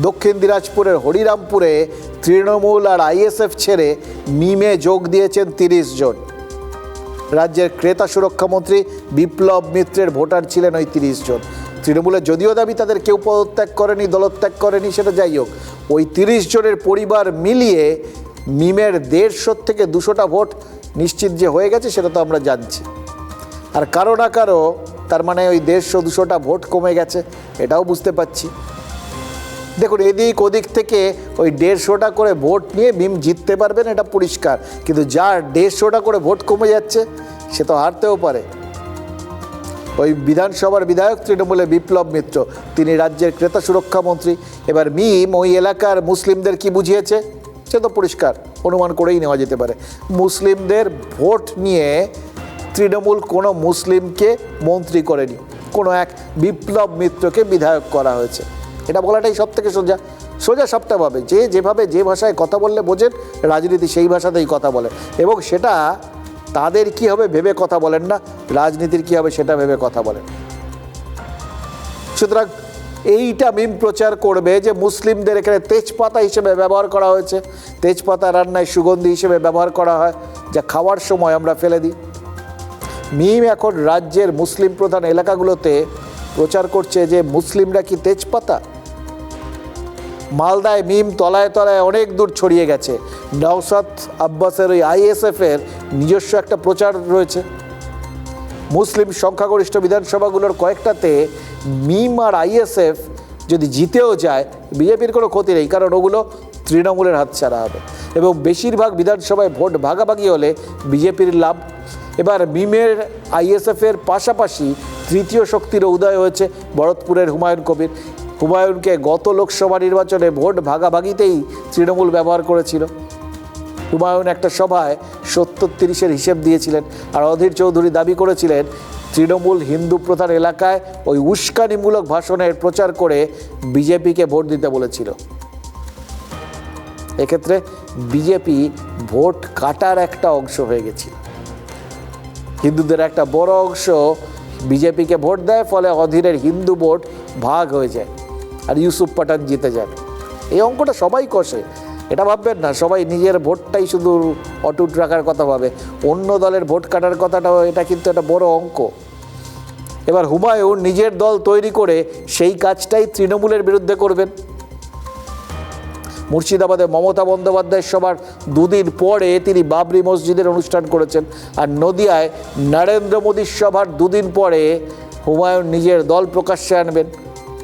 দক্ষিণ দিনাজপুরের হরিরামপুরে তৃণমূল আর আইএসএফ ছেড়ে মিমে যোগ দিয়েছেন 30 জন। রাজ্যের ক্রেতা সুরক্ষামন্ত্রী বিপ্লব মিত্রের ভোটার ছিলেন ওই 30 জন। তৃণমূলের যদিও দাবি তাদের কেউ পদত্যাগ করেনি, দলত্যাগ করেনি, সেটা যাই হোক, ওই 30 জনের পরিবার মিলিয়ে মিমের 150 থেকে 200টা ভোট নিশ্চিত যে হয়ে গেছে সেটা তো আমরা জানছি। আর কারো না কারো তার মানে ওই 150-200টা ভোট কমে গেছে, এটাও বুঝতে পারছি। দেখুন, এদিক ওদিক থেকে ওই 150টা করে ভোট নিয়ে মিম জিততে পারবেন, এটা পরিষ্কার। কিন্তু যার 150টা করে ভোট কমে যাচ্ছে সে তো হারতেও পারে। ওই বিধানসভার বিধায়ক তৃণমূলের বিপ্লব মিত্র, তিনি রাজ্যের ক্রেতা সুরক্ষা মন্ত্রী। এবার মিম ওই এলাকার মুসলিমদের কি বুঝিয়েছে সে তো পরিষ্কার, অনুমান করেই নেওয়া যেতে পারে। মুসলিমদের ভোট নিয়ে তৃণমূল কোনো মুসলিমকে মন্ত্রী করেনি, কোনো এক বিপ্লব মিত্রকে বিধায়ক করা হয়েছে। এটা বলাটাই সব থেকে সোজা সবটা ভাবে, যে যেভাবে যে ভাষায় কথা বললে বোঝেন, রাজনীতি সেই ভাষাতেই কথা বলে, এবং সেটা তাদের কি হবে ভেবে কথা বলেন না, রাজনীতির কি হবে সেটা ভেবে কথা বলেন। সুতরাং এইটা মিম প্রচার করবে যে মুসলিমদের এখানে তেজপাতা হিসেবে ব্যবহার করা হয়েছে, তেজপাতা রান্নায় সুগন্ধি হিসেবে ব্যবহার করা হয়, যা খাওয়ার সময় আমরা ফেলে দিই। মিম এখন রাজ্যের মুসলিম প্রধান এলাকাগুলোতে প্রচার করছে যে মুসলিমরা কি তেজপাতা। মালদায় মিম তলায় তলায় অনেক দূর ছড়িয়ে গেছে। নওশাদ আব্বাসের ওই আইএসএফের নিজস্ব একটা প্রচার রয়েছে। মুসলিম সংখ্যাগরিষ্ঠ বিধানসভাগুলোর কয়েকটাতে মিম আর আইএসএফ যদি জিতেও যায় বিজেপির কোনো ক্ষতি নেই, কারণ ওগুলো তৃণমূলের হাতছাড়া হবে, এবং বেশিরভাগ বিধানসভায় ভোট ভাগাভাগি হলে বিজেপির লাভ। এবার মিমের আইএসএফের পাশাপাশি তৃতীয় শক্তির উদয় হয়েছে ভরতপুরের হুমায়ুন কবির। হুমায়ুনকে গত লোকসভা নির্বাচনে ভোট ভাগাভাগিতেই তৃণমূল ব্যবহার করেছিল। হুমায়ুন একটা সভায় 70-30-এর হিসেব দিয়েছিলেন, আর অধীর চৌধুরী দাবি করেছিলেন তৃণমূল হিন্দু প্রধান এলাকায় ওই উস্কানিমূলক ভাষণের প্রচার করে বিজেপিকে ভোট দিতে বলেছিল। এক্ষেত্রে বিজেপি ভোট কাটার একটা অংশ হয়ে গেছিল। হিন্দুদের একটা বড় অংশ বিজেপিকে ভোট দেয়, ফলে অধীরের হিন্দু ভোট ভাগ হয়ে যায় আর ইউসুফ পাঠান জিতে যান। এই অঙ্কটা সবাই কষে, এটা ভাববেন না সবাই নিজের ভোটটাই শুধু অটুট রাখার কথা ভাবে, অন্য দলের ভোট কাটার কথাটাও, এটা কিন্তু একটা বড় অঙ্ক। এবার হুমায়ুন নিজের দল তৈরি করে সেই কাজটাই তৃণমূলের বিরুদ্ধে করবেন। মুর্শিদাবাদে মমতা বন্দ্যোপাধ্যায়ের সভার 2 দিন পরে তিনি বাবরি মসজিদের অনুষ্ঠান করেছেন, আর নদিয়ায় নরেন্দ্র মোদীর সভার 2 দিন পরে হুমায়ুন নিজের দল প্রকাশ্যে আনবেন।